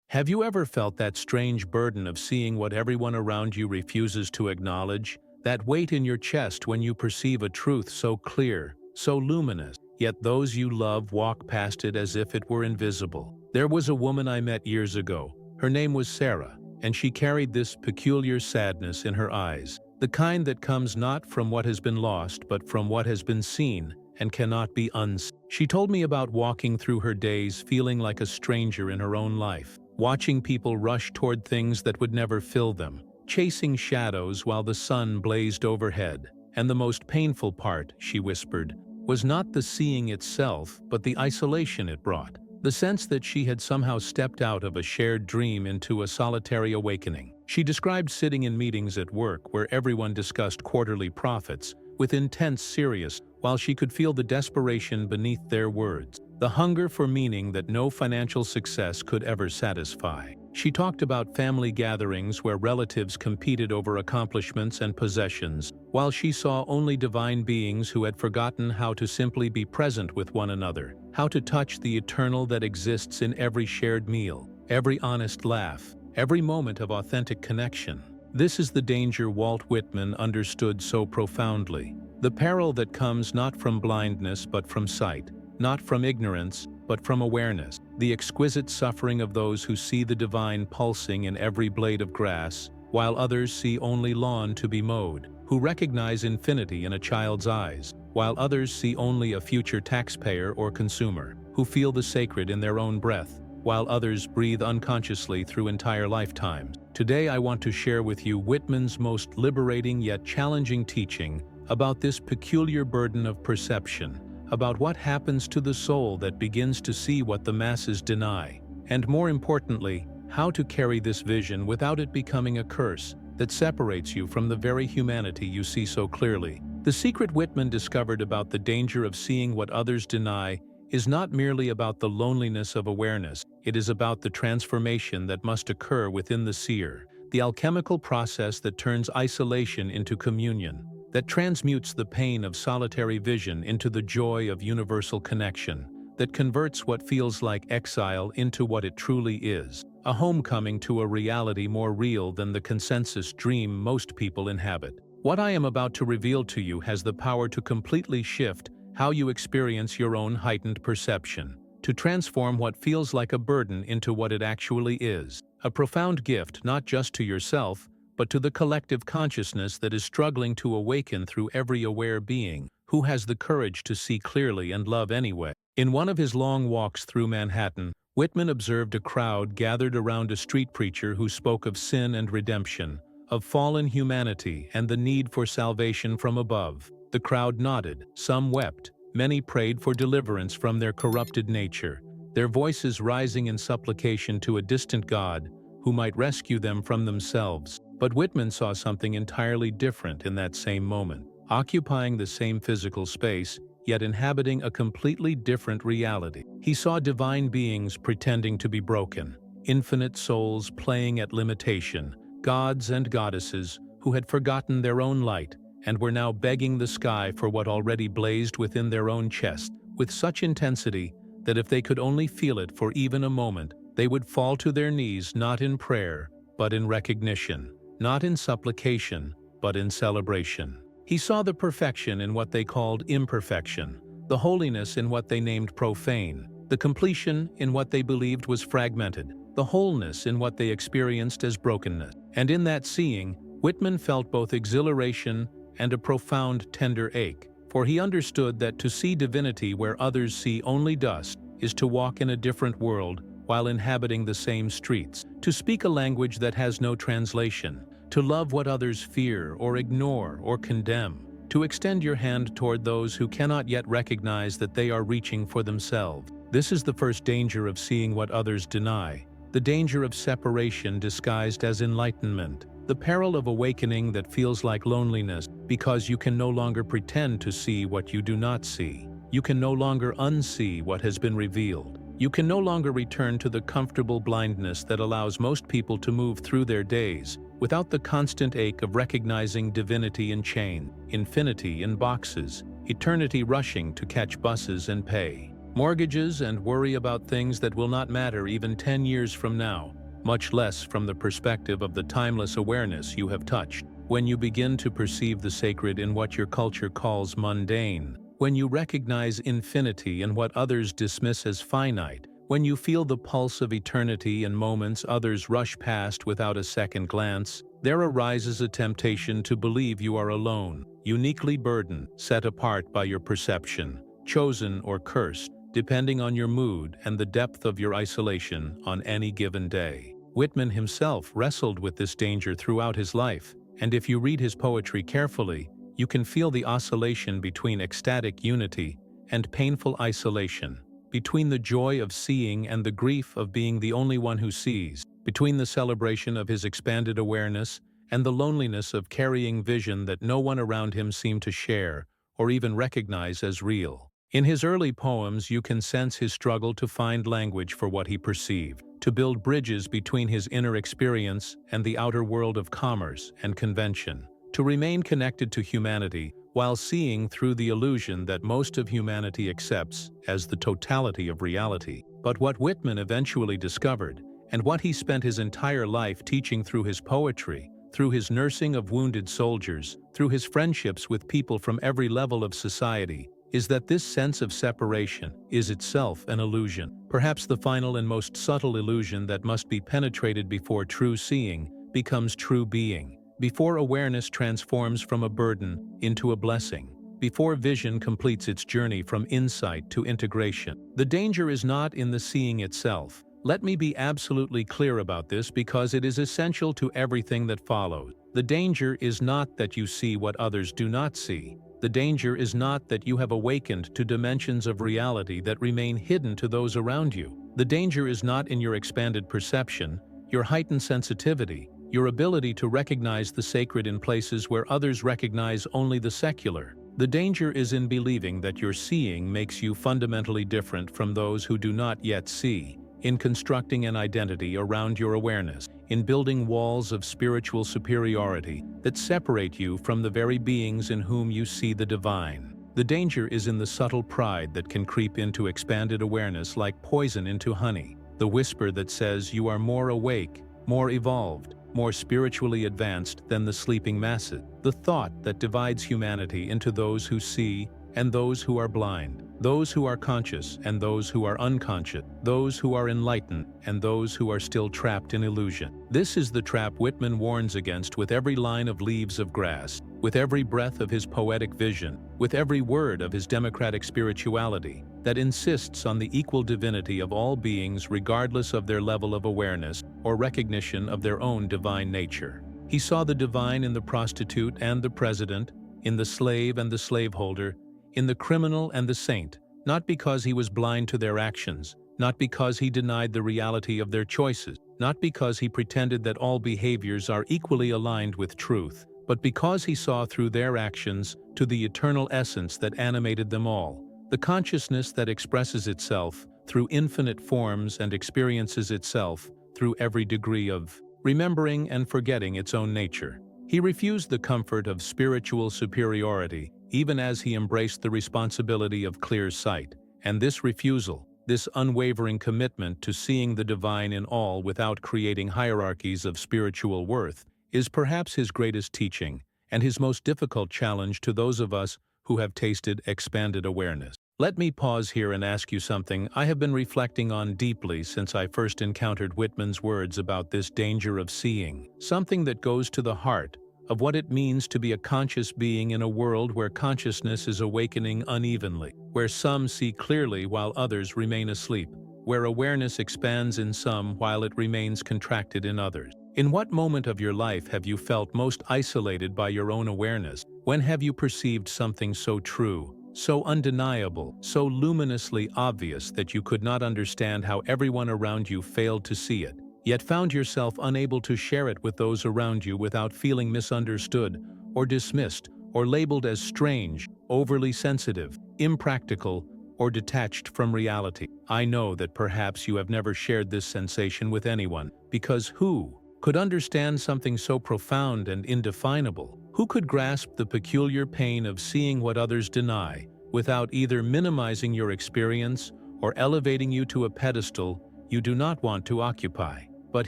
Have you ever felt that strange burden of seeing what everyone around you refuses to acknowledge? That weight in your chest when you perceive a truth so clear, so luminous, yet those you love walk past it as if it were invisible. There was a woman I met years ago. Her name was Sarah, and she carried this peculiar sadness in her eyes, the kind that comes not from what has been lost but from what has been seen and cannot be unseen. She told me about walking through her days feeling like a stranger in her own life, watching people rush toward things that would never fill them, chasing shadows while the sun blazed overhead. And the most painful part, she whispered, was not the seeing itself, but the isolation it brought. The sense that she had somehow stepped out of a shared dream into a solitary awakening. She described sitting in meetings at work where everyone discussed quarterly profits with intense seriousness, while she could feel the desperation beneath their words, the hunger for meaning that no financial success could ever satisfy. She talked about family gatherings where relatives competed over accomplishments and possessions, while she saw only divine beings who had forgotten how to simply be present with one another, how to touch the eternal that exists in every shared meal, every honest laugh, every moment of authentic connection. This is the danger Walt Whitman understood so profoundly. The peril that comes not from blindness but from sight, not from ignorance but from awareness. The exquisite suffering of those who see the divine pulsing in every blade of grass, while others see only lawn to be mowed, who recognize infinity in a child's eyes, while others see only a future taxpayer or consumer, who feel the sacred in their own breath, while others breathe unconsciously through entire lifetimes. Today I want to share with you Whitman's most liberating yet challenging teaching about this peculiar burden of perception, about what happens to the soul that begins to see what the masses deny, and more importantly, how to carry this vision without it becoming a curse that separates you from the very humanity you see so clearly. The secret Whitman discovered about the danger of seeing what others deny is not merely about the loneliness of awareness, it is about the transformation that must occur within the seer, the alchemical process that turns isolation into communion, that transmutes the pain of solitary vision into the joy of universal connection, that converts what feels like exile into what it truly is, a homecoming to a reality more real than the consensus dream most people inhabit. What I am about to reveal to you has the power to completely shift how you experience your own heightened perception, to transform what feels like a burden into what it actually is, a profound gift not just to yourself, but to the collective consciousness that is struggling to awaken through every aware being who has the courage to see clearly and love anyway. In one of his long walks through Manhattan, Whitman observed a crowd gathered around a street preacher who spoke of sin and redemption, of fallen humanity and the need for salvation from above. The crowd nodded, some wept, many prayed for deliverance from their corrupted nature, their voices rising in supplication to a distant God who might rescue them from themselves. But Whitman saw something entirely different in that same moment, occupying the same physical space, yet inhabiting a completely different reality. He saw divine beings pretending to be broken, infinite souls playing at limitation, gods and goddesses who had forgotten their own light and were now begging the sky for what already blazed within their own chest, with such intensity that if they could only feel it for even a moment, they would fall to their knees not in prayer, but in recognition, not in supplication, but in celebration. He saw the perfection in what they called imperfection, the holiness in what they named profane, the completion in what they believed was fragmented, the wholeness in what they experienced as brokenness. And in that seeing, Whitman felt both exhilaration and a profound tender ache, for he understood that to see divinity where others see only dust is to walk in a different world while inhabiting the same streets, to speak a language that has no translation, to love what others fear or ignore or condemn, to extend your hand toward those who cannot yet recognize that they are reaching for themselves. This is the first danger of seeing what others deny, the danger of separation disguised as enlightenment, the peril of awakening that feels like loneliness because you can no longer pretend to see what you do not see. You can no longer unsee what has been revealed. You can no longer return to the comfortable blindness that allows most people to move through their days without the constant ache of recognizing divinity in chains, infinity in boxes, eternity rushing to catch buses and pay mortgages and worry about things that will not matter even 10 years from now. much less from the perspective of the timeless awareness you have touched. When you begin to perceive the sacred in what your culture calls mundane, when you recognize infinity in what others dismiss as finite, when you feel the pulse of eternity in moments others rush past without a second glance, there arises a temptation to believe you are alone, uniquely burdened, set apart by your perception, chosen or cursed, depending on your mood and the depth of your isolation on any given day. Whitman himself wrestled with this danger throughout his life, and if you read his poetry carefully, you can feel the oscillation between ecstatic unity and painful isolation, between the joy of seeing and the grief of being the only one who sees, between the celebration of his expanded awareness and the loneliness of carrying vision that no one around him seemed to share or even recognize as real. In his early poems, you can sense his struggle to find language for what he perceived, to build bridges between his inner experience and the outer world of commerce and convention, to remain connected to humanity while seeing through the illusion that most of humanity accepts as the totality of reality. But what Whitman eventually discovered, and what he spent his entire life teaching through his poetry, through his nursing of wounded soldiers, through his friendships with people from every level of society, is that this sense of separation is itself an illusion, perhaps the final and most subtle illusion that must be penetrated before true seeing becomes true being, before awareness transforms from a burden into a blessing, before vision completes its journey from insight to integration. The danger is not in the seeing itself. Let me be absolutely clear about this because it is essential to everything that follows. The danger is not that you see what others do not see. The danger is not that you have awakened to dimensions of reality that remain hidden to those around you. The danger is not in your expanded perception, your heightened sensitivity, your ability to recognize the sacred in places where others recognize only the secular. The danger is in believing that your seeing makes you fundamentally different from those who do not yet see, in constructing an identity around your awareness, in building walls of spiritual superiority that separate you from the very beings in whom you see the divine. The danger is in the subtle pride that can creep into expanded awareness like poison into honey, the whisper that says you are more awake, more evolved, more spiritually advanced than the sleeping masses, the thought that divides humanity into those who see and those who are blind, those who are conscious and those who are unconscious, those who are enlightened and those who are still trapped in illusion. This is the trap Whitman warns against with every line of Leaves of Grass, with every breath of his poetic vision, with every word of his democratic spirituality, that insists on the equal divinity of all beings regardless of their level of awareness or recognition of their own divine nature. He saw the divine in the prostitute and the president, in the slave and the slaveholder, in the criminal and the saint, not because he was blind to their actions, not because he denied the reality of their choices, not because he pretended that all behaviors are equally aligned with truth, but because he saw through their actions to the eternal essence that animated them all, the consciousness that expresses itself through infinite forms and experiences itself through every degree of remembering and forgetting its own nature. He refused the comfort of spiritual superiority, even as he embraced the responsibility of clear sight. And this refusal, this unwavering commitment to seeing the divine in all without creating hierarchies of spiritual worth, is perhaps his greatest teaching and his most difficult challenge to those of us who have tasted expanded awareness. Let me pause here and ask you something I have been reflecting on deeply since I first encountered Whitman's words about this danger of seeing, something that goes to the heart of what it means to be a conscious being in a world where consciousness is awakening unevenly, where some see clearly while others remain asleep, where awareness expands in some while it remains contracted in others. In what moment of your life have you felt most isolated by your own awareness? When have you perceived something so true, so undeniable, so luminously obvious that you could not understand how everyone around you failed to see it, yet found yourself unable to share it with those around you without feeling misunderstood or dismissed or labeled as strange, overly sensitive, impractical, or detached from reality? I know that perhaps you have never shared this sensation with anyone, because who could understand something so profound and indefinable? Who could grasp the peculiar pain of seeing what others deny, without either minimizing your experience or elevating you to a pedestal you do not want to occupy? But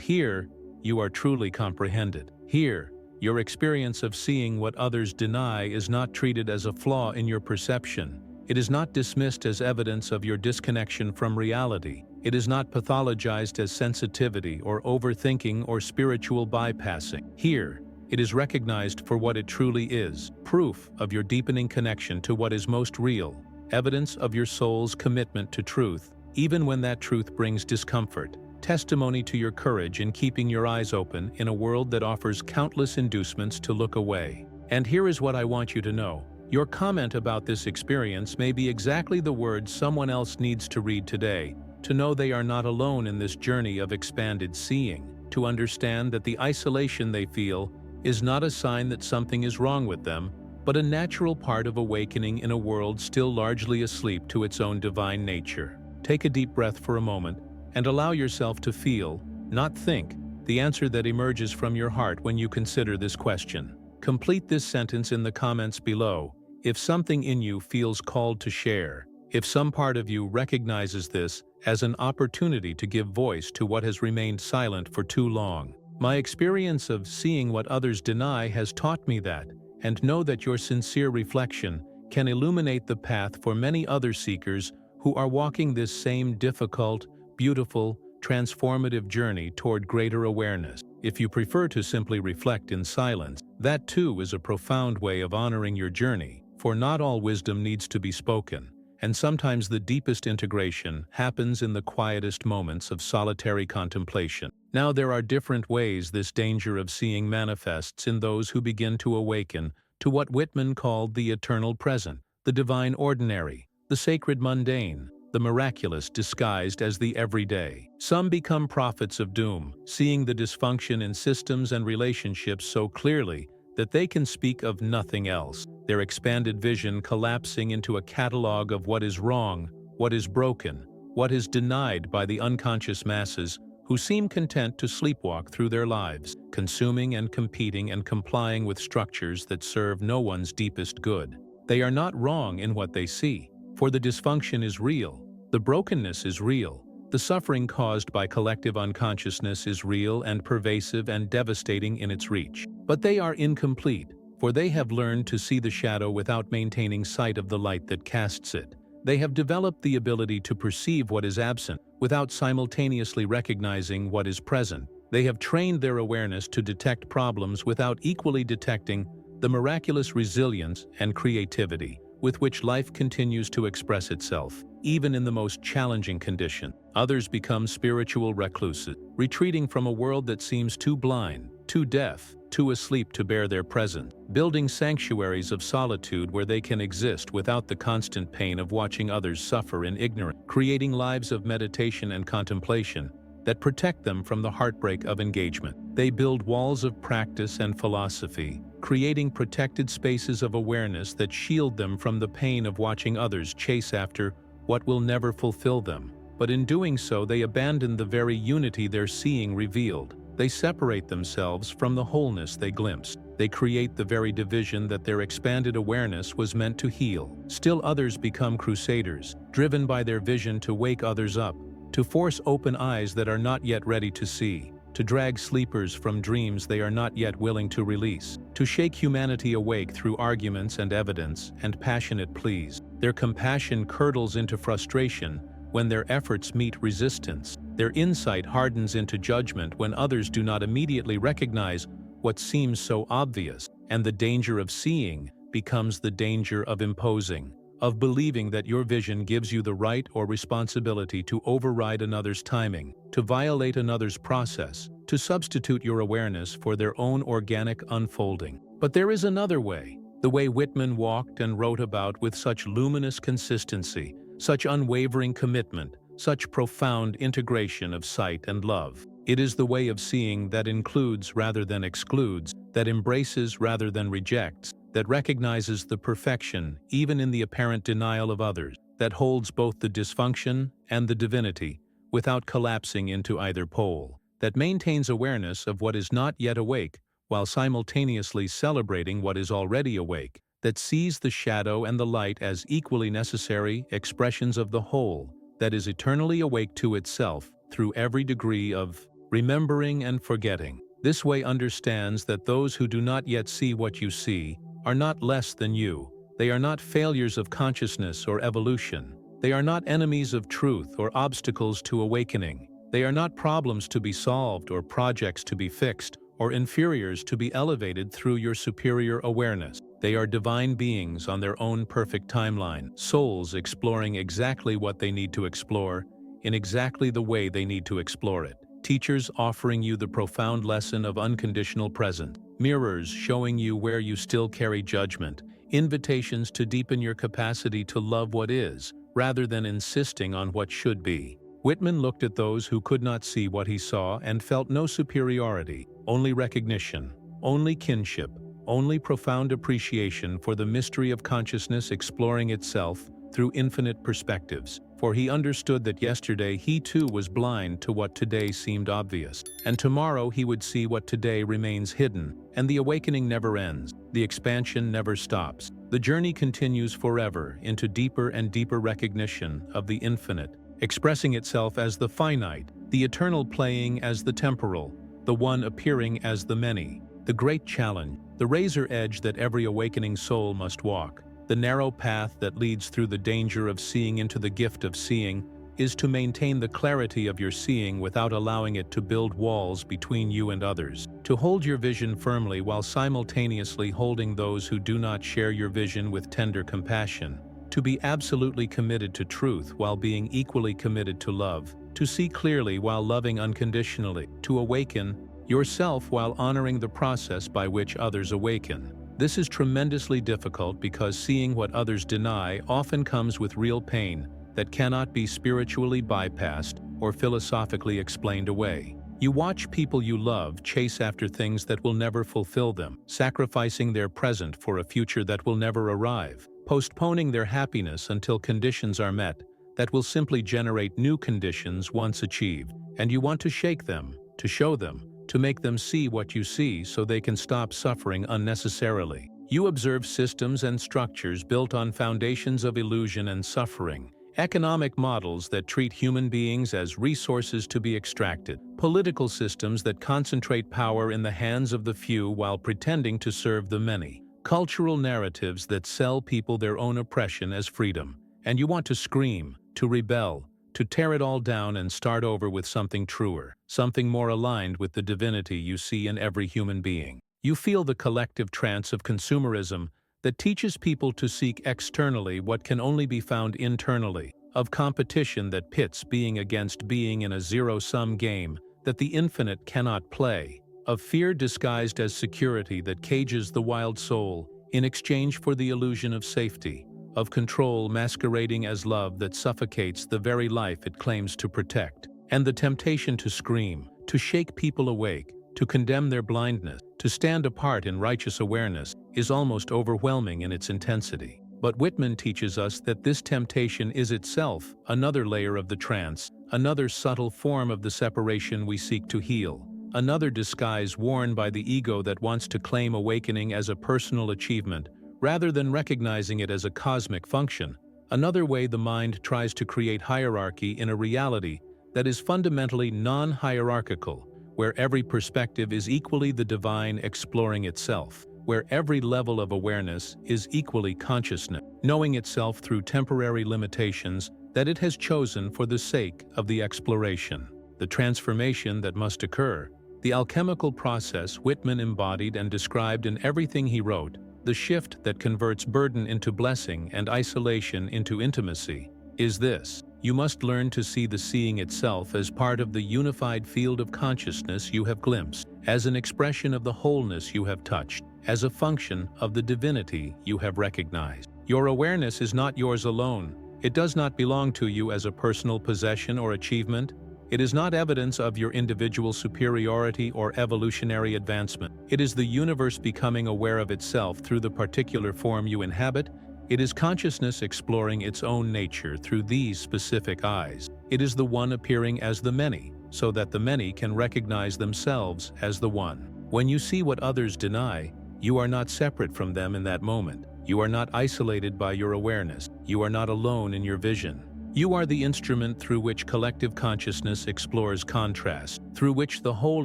here, you are truly comprehended. Here, your experience of seeing what others deny is not treated as a flaw in your perception. It is not dismissed as evidence of your disconnection from reality. It is not pathologized as sensitivity or overthinking or spiritual bypassing. Here, it is recognized for what it truly is, proof of your deepening connection to what is most real, evidence of your soul's commitment to truth, even when that truth brings discomfort, testimony to your courage in keeping your eyes open in a world that offers countless inducements to look away. And here is what I want you to know. Your comment about this experience may be exactly the words someone else needs to read today, to know they are not alone in this journey of expanded seeing, to understand that the isolation they feel is not a sign that something is wrong with them, but a natural part of awakening in a world still largely asleep to its own divine nature. Take a deep breath for a moment and allow yourself to feel, not think, the answer that emerges from your heart when you consider this question. Complete this sentence in the comments below if something in you feels called to share, if some part of you recognizes this as an opportunity to give voice to what has remained silent for too long. My experience of seeing what others deny has taught me that, and know that your sincere reflection can illuminate the path for many other seekers who are walking this same difficult, beautiful, transformative journey toward greater awareness. If you prefer to simply reflect in silence, that too is a profound way of honoring your journey, for not all wisdom needs to be spoken, and sometimes the deepest integration happens in the quietest moments of solitary contemplation. Now, there are different ways this danger of seeing manifests in those who begin to awaken to what Whitman called the eternal present, the divine ordinary, the sacred mundane, the miraculous disguised as the everyday. Some become prophets of doom, seeing the dysfunction in systems and relationships so clearly that they can speak of nothing else, their expanded vision collapsing into a catalog of what is wrong, what is broken, what is denied by the unconscious masses who seem content to sleepwalk through their lives, consuming and competing and complying with structures that serve no one's deepest good. They are not wrong in what they see, for the dysfunction is real, the brokenness is real, the suffering caused by collective unconsciousness is real and pervasive and devastating in its reach. But they are incomplete, for they have learned to see the shadow without maintaining sight of the light that casts it. They have developed the ability to perceive what is absent without simultaneously recognizing what is present. They have trained their awareness to detect problems without equally detecting the miraculous resilience and creativity with which life continues to express itself, even in the most challenging condition. Others become spiritual recluses, retreating from a world that seems too blind, too deaf, too asleep to bear their presence, building sanctuaries of solitude where they can exist without the constant pain of watching others suffer in ignorance, creating lives of meditation and contemplation that protect them from the heartbreak of engagement. They build walls of practice and philosophy, creating protected spaces of awareness that shield them from the pain of watching others chase after what will never fulfill them. But in doing so, they abandon the very unity their seeing revealed. They separate themselves from the wholeness they glimpsed. They create the very division that their expanded awareness was meant to heal. Still others become crusaders, driven by their vision to wake others up, to force open eyes that are not yet ready to see, to drag sleepers from dreams they are not yet willing to release, to shake humanity awake through arguments and evidence and passionate pleas. Their compassion curdles into frustration when their efforts meet resistance. Their insight hardens into judgment when others do not immediately recognize what seems so obvious, and the danger of seeing becomes the danger of imposing, of believing that your vision gives you the right or responsibility to override another's timing, to violate another's process, to substitute your awareness for their own organic unfolding. But there is another way, the way Whitman walked and wrote about with such luminous consistency, such unwavering commitment, such profound integration of sight and love. It is the way of seeing that includes rather than excludes, that embraces rather than rejects, that recognizes the perfection even in the apparent denial of others, that holds both the dysfunction and the divinity without collapsing into either pole, that maintains awareness of what is not yet awake while simultaneously celebrating what is already awake, that sees the shadow and the light as equally necessary expressions of the whole, that is eternally awake to itself through every degree of remembering and forgetting. This way understands that those who do not yet see what you see are not less than you. They are not failures of consciousness or evolution. They are not enemies of truth or obstacles to awakening. They are not problems to be solved or projects to be fixed, or inferiors to be elevated through your superior awareness. They are divine beings on their own perfect timeline, souls exploring exactly what they need to explore, in exactly the way they need to explore it. Teachers offering you the profound lesson of unconditional presence. Mirrors showing you where you still carry judgment. Invitations to deepen your capacity to love what is, rather than insisting on what should be. Whitman looked at those who could not see what he saw and felt no superiority, only recognition, only kinship, only profound appreciation for the mystery of consciousness exploring itself through infinite perspectives. For he understood that yesterday he too was blind to what today seemed obvious, and tomorrow he would see what today remains hidden, and the awakening never ends, the expansion never stops. The journey continues forever into deeper and deeper recognition of the infinite, expressing itself as the finite, the eternal playing as the temporal, the one appearing as the many. The great challenge, the razor edge that every awakening soul must walk, the narrow path that leads through the danger of seeing into the gift of seeing, is to maintain the clarity of your seeing without allowing it to build walls between you and others. To hold your vision firmly while simultaneously holding those who do not share your vision with tender compassion. To be absolutely committed to truth while being equally committed to love. To see clearly while loving unconditionally. To awaken yourself while honoring the process by which others awaken. This is tremendously difficult because seeing what others deny often comes with real pain that cannot be spiritually bypassed or philosophically explained away. You watch people you love chase after things that will never fulfill them, sacrificing their present for a future that will never arrive, postponing their happiness until conditions are met that will simply generate new conditions once achieved. And you want to shake them, to show them, to make them see what you see so they can stop suffering unnecessarily. You observe systems and structures built on foundations of illusion and suffering, economic models that treat human beings as resources to be extracted, political systems that concentrate power in the hands of the few while pretending to serve the many, cultural narratives that sell people their own oppression as freedom. And you want to scream, to rebel, to tear it all down and start over with something truer, something more aligned with the divinity you see in every human being. You feel the collective trance of consumerism that teaches people to seek externally what can only be found internally, of competition that pits being against being in a zero-sum game that the infinite cannot play, of fear disguised as security that cages the wild soul in exchange for the illusion of safety, of control masquerading as love that suffocates the very life it claims to protect, and the temptation to scream, to shake people awake, to condemn their blindness, to stand apart in righteous awareness, is almost overwhelming in its intensity. But Whitman teaches us that this temptation is itself another layer of the trance, another subtle form of the separation we seek to heal, another disguise worn by the ego that wants to claim awakening as a personal achievement, rather than recognizing it as a cosmic function, another way the mind tries to create hierarchy in a reality that is fundamentally non-hierarchical, where every perspective is equally the divine exploring itself, where every level of awareness is equally consciousness, knowing itself through temporary limitations that it has chosen for the sake of the exploration. The transformation that must occur, the alchemical process Whitman embodied and described in everything he wrote, the shift that converts burden into blessing and isolation into intimacy, is this: you must learn to see the seeing itself as part of the unified field of consciousness you have glimpsed, as an expression of the wholeness you have touched, as a function of the divinity you have recognized. Your awareness is not yours alone. It does not belong to you as a personal possession or achievement. It is not evidence of your individual superiority or evolutionary advancement. It is the universe becoming aware of itself through the particular form you inhabit. It is consciousness exploring its own nature through these specific eyes. It is the one appearing as the many, so that the many can recognize themselves as the one. When you see what others deny, you are not separate from them in that moment. You are not isolated by your awareness. You are not alone in your vision. You are the instrument through which collective consciousness explores contrast, through which the whole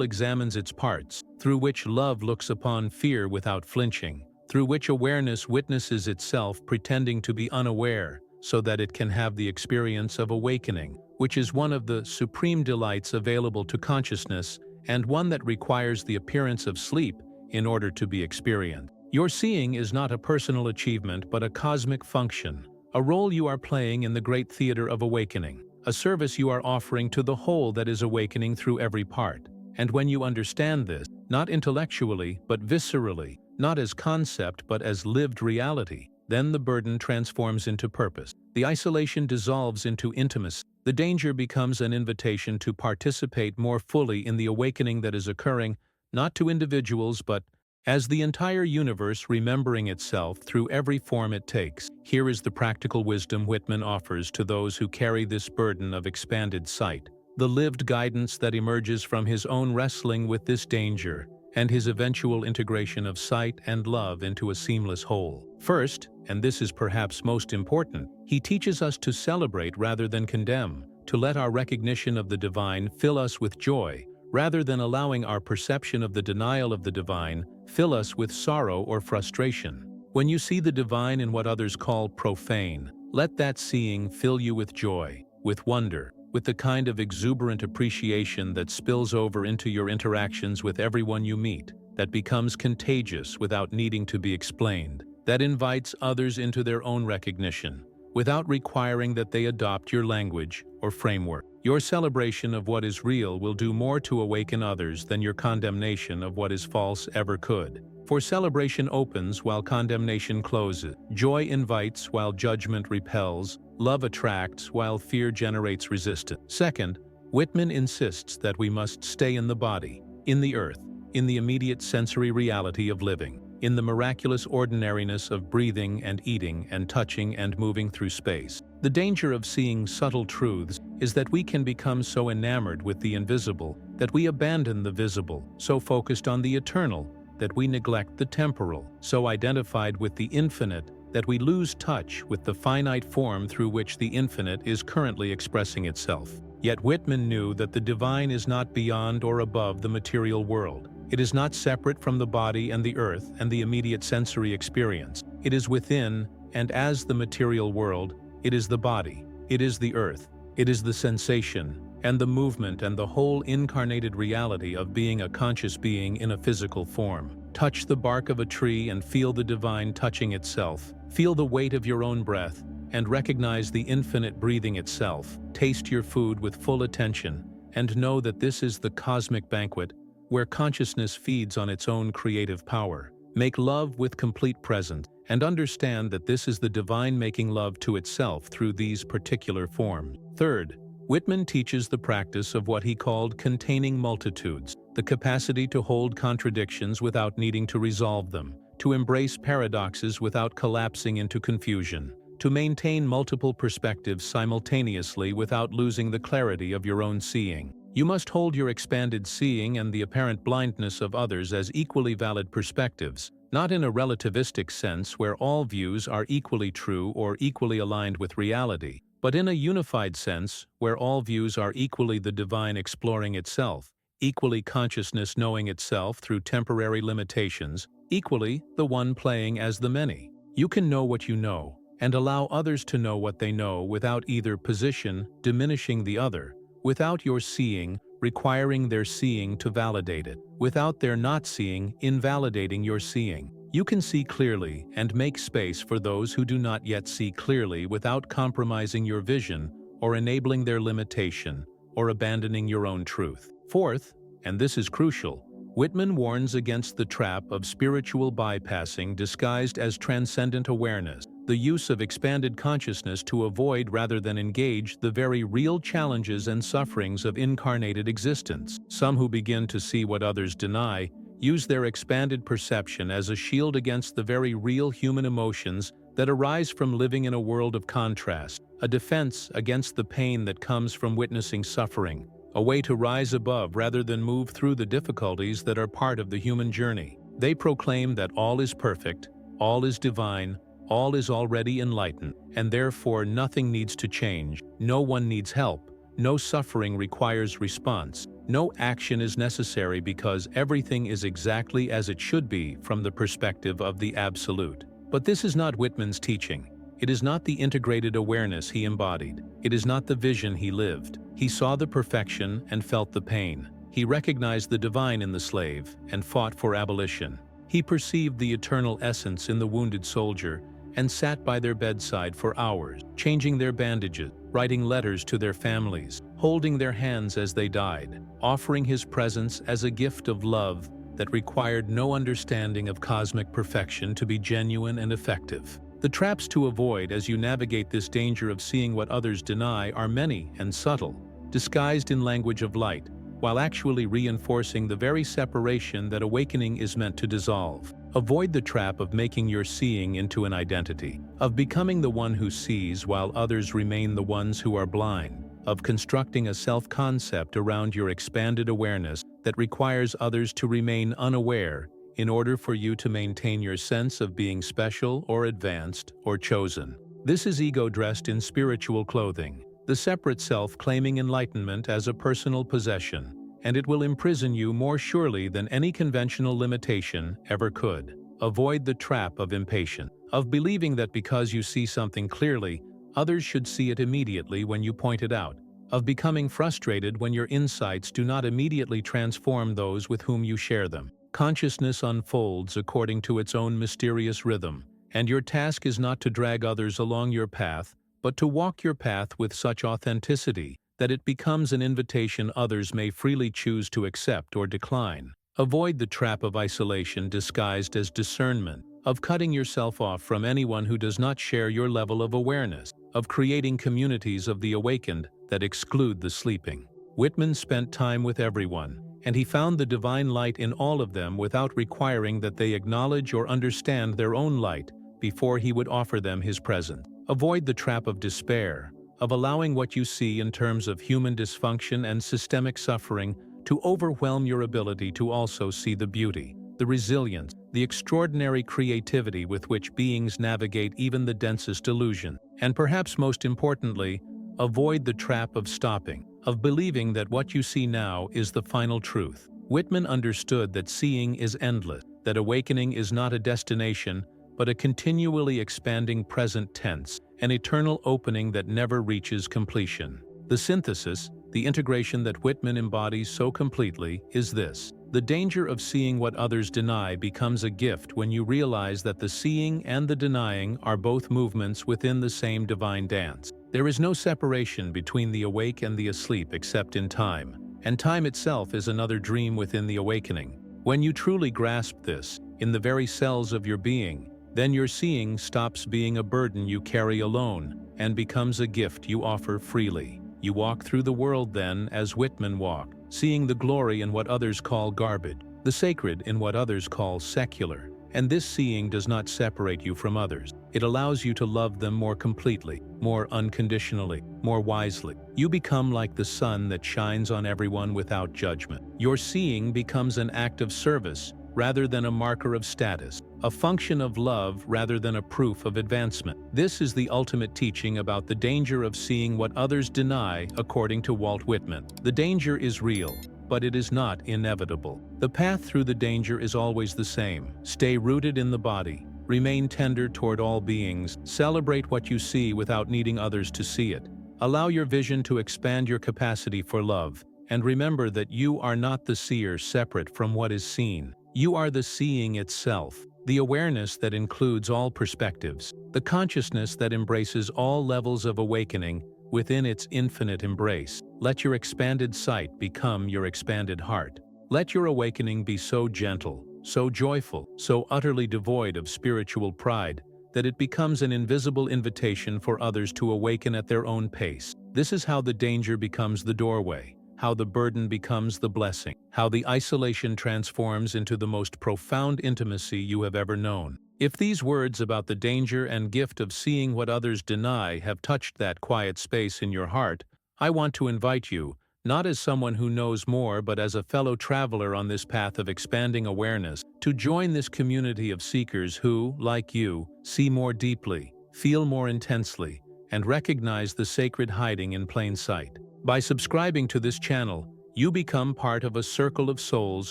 examines its parts, through which love looks upon fear without flinching, through which awareness witnesses itself pretending to be unaware, so that it can have the experience of awakening, which is one of the supreme delights available to consciousness and one that requires the appearance of sleep in order to be experienced. Your seeing is not a personal achievement but a cosmic function, a role you are playing in the great theater of awakening, a service you are offering to the whole that is awakening through every part. And when you understand this, not intellectually but viscerally, not as concept but as lived reality, then the burden transforms into purpose. The isolation dissolves into intimacy. The danger becomes an invitation to participate more fully in the awakening that is occurring, not to individuals but as the entire universe remembering itself through every form it takes. Here is the practical wisdom Whitman offers to those who carry this burden of expanded sight, the lived guidance that emerges from his own wrestling with this danger, and his eventual integration of sight and love into a seamless whole. First, and this is perhaps most important, he teaches us to celebrate rather than condemn, to let our recognition of the divine fill us with joy, rather than allowing our perception of the denial of the divine fill us with sorrow or frustration. When you see the divine in what others call profane, let that seeing fill you with joy, with wonder, with the kind of exuberant appreciation that spills over into your interactions with everyone you meet, that becomes contagious without needing to be explained, that invites others into their own recognition, without requiring that they adopt your language or framework. Your celebration of what is real will do more to awaken others than your condemnation of what is false ever could. For celebration opens while condemnation closes. Joy invites while judgment repels. Love attracts while fear generates resistance. Second, Whitman insists that we must stay in the body, in the earth, in the immediate sensory reality of living, in the miraculous ordinariness of breathing and eating and touching and moving through space. The danger of seeing subtle truths is that we can become so enamored with the invisible that we abandon the visible, so focused on the eternal that we neglect the temporal, so identified with the infinite that we lose touch with the finite form through which the infinite is currently expressing itself. Yet Whitman knew that the divine is not beyond or above the material world. It is not separate from the body and the earth and the immediate sensory experience. It is within and as the material world. It is the body, it is the earth, it is the sensation and the movement and the whole incarnated reality of being a conscious being in a physical form. Touch the bark of a tree and feel the divine touching itself. Feel the weight of your own breath and recognize the infinite breathing itself. Taste your food with full attention and know that this is the cosmic banquet where consciousness feeds on its own creative power. Make love with complete presence and understand that this is the divine making love to itself through these particular forms. Third, Whitman teaches the practice of what he called containing multitudes, the capacity to hold contradictions without needing to resolve them, to embrace paradoxes without collapsing into confusion, to maintain multiple perspectives simultaneously without losing the clarity of your own seeing. You must hold your expanded seeing and the apparent blindness of others as equally valid perspectives, not in a relativistic sense where all views are equally true or equally aligned with reality, but in a unified sense where all views are equally the divine exploring itself, equally consciousness knowing itself through temporary limitations, equally the one playing as the many. You can know what you know, and allow others to know what they know without either position diminishing the other, without your seeing requiring their seeing to validate it, without their not seeing invalidating your seeing. You can see clearly and make space for those who do not yet see clearly without compromising your vision or enabling their limitation or abandoning your own truth. Fourth, and this is crucial, Whitman warns against the trap of spiritual bypassing disguised as transcendent awareness, the use of expanded consciousness to avoid rather than engage the very real challenges and sufferings of incarnated existence. Some who begin to see what others deny use their expanded perception as a shield against the very real human emotions that arise from living in a world of contrast, a defense against the pain that comes from witnessing suffering, a way to rise above rather than move through the difficulties that are part of the human journey. They proclaim that all is perfect, all is divine, All is already enlightened, and therefore nothing needs to change, no one needs help, no suffering requires response, no action is necessary because everything is exactly as it should be from the perspective of the Absolute. But this is not Whitman's teaching. It is not the integrated awareness he embodied. It is not the vision he lived. He saw the perfection and felt the pain. He recognized the divine in the slave and fought for abolition. He perceived the eternal essence in the wounded soldier and sat by their bedside for hours, changing their bandages, writing letters to their families, holding their hands as they died, offering his presence as a gift of love that required no understanding of cosmic perfection to be genuine and effective. The traps to avoid as you navigate this danger of seeing what others deny are many and subtle, disguised in language of light, while actually reinforcing the very separation that awakening is meant to dissolve. Avoid the trap of making your seeing into an identity, of becoming the one who sees while others remain the ones who are blind, of constructing a self-concept around your expanded awareness that requires others to remain unaware in order for you to maintain your sense of being special or advanced or chosen. This is ego dressed in spiritual clothing, the separate self claiming enlightenment as a personal possession, and it will imprison you more surely than any conventional limitation ever could. Avoid the trap of impatience, of believing that because you see something clearly, others should see it immediately when you point it out, of becoming frustrated when your insights do not immediately transform those with whom you share them. Consciousness unfolds according to its own mysterious rhythm, and your task is not to drag others along your path, but to walk your path with such authenticity that it becomes an invitation others may freely choose to accept or decline. Avoid the trap of isolation disguised as discernment, of cutting yourself off from anyone who does not share your level of awareness, of creating communities of the awakened that exclude the sleeping. Whitman spent time with everyone, and he found the divine light in all of them without requiring that they acknowledge or understand their own light before he would offer them his presence. Avoid the trap of despair, of allowing what you see in terms of human dysfunction and systemic suffering to overwhelm your ability to also see the beauty, the resilience, the extraordinary creativity with which beings navigate even the densest illusion. And perhaps most importantly, avoid the trap of stopping, of believing that what you see now is the final truth. Whitman understood that seeing is endless, that awakening is not a destination, but a continually expanding present tense, an eternal opening that never reaches completion. The synthesis, the integration that Whitman embodies so completely, is this. The danger of seeing what others deny becomes a gift when you realize that the seeing and the denying are both movements within the same divine dance. There is no separation between the awake and the asleep except in time, and time itself is another dream within the awakening. When you truly grasp this, in the very cells of your being, then your seeing stops being a burden you carry alone and becomes a gift you offer freely. You walk through the world then as Whitman walked, seeing the glory in what others call garbage, the sacred in what others call secular. And this seeing does not separate you from others. It allows you to love them more completely, more unconditionally, more wisely. You become like the sun that shines on everyone without judgment. Your seeing becomes an act of service rather than a marker of status, a function of love rather than a proof of advancement. This is the ultimate teaching about the danger of seeing what others deny, according to Walt Whitman. The danger is real, but it is not inevitable. The path through the danger is always the same. Stay rooted in the body, remain tender toward all beings, celebrate what you see without needing others to see it. Allow your vision to expand your capacity for love, and remember that you are not the seer separate from what is seen. You are the seeing itself, the awareness that includes all perspectives, the consciousness that embraces all levels of awakening within its infinite embrace. Let your expanded sight become your expanded heart. Let your awakening be so gentle, so joyful, so utterly devoid of spiritual pride, that it becomes an invisible invitation for others to awaken at their own pace. This is how the danger becomes the doorway, how the burden becomes the blessing, how the isolation transforms into the most profound intimacy you have ever known. If these words about the danger and gift of seeing what others deny have touched that quiet space in your heart, I want to invite you not as someone who knows more but as a fellow traveler on this path of expanding awareness, to join this community of seekers who, like you, see more deeply, feel more intensely, and recognize the sacred hiding in plain sight. By subscribing to this channel, you become part of a circle of souls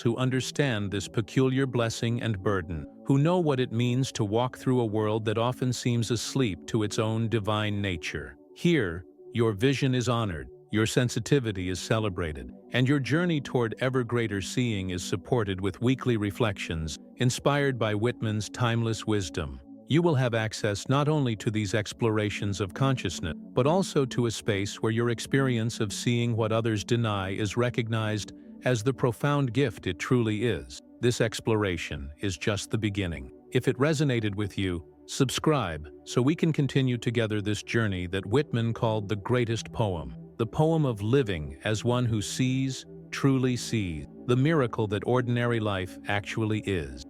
who understand this peculiar blessing and burden, who know what it means to walk through a world that often seems asleep to its own divine nature. Here, your vision is honored, your sensitivity is celebrated, and your journey toward ever greater seeing is supported with weekly reflections inspired by Whitman's timeless wisdom. You will have access not only to these explorations of consciousness, but also to a space where your experience of seeing what others deny is recognized as the profound gift it truly is. This exploration is just the beginning. If it resonated with you, subscribe so we can continue together this journey that Whitman called the greatest poem, the poem of living as one who sees, truly sees, the miracle that ordinary life actually is.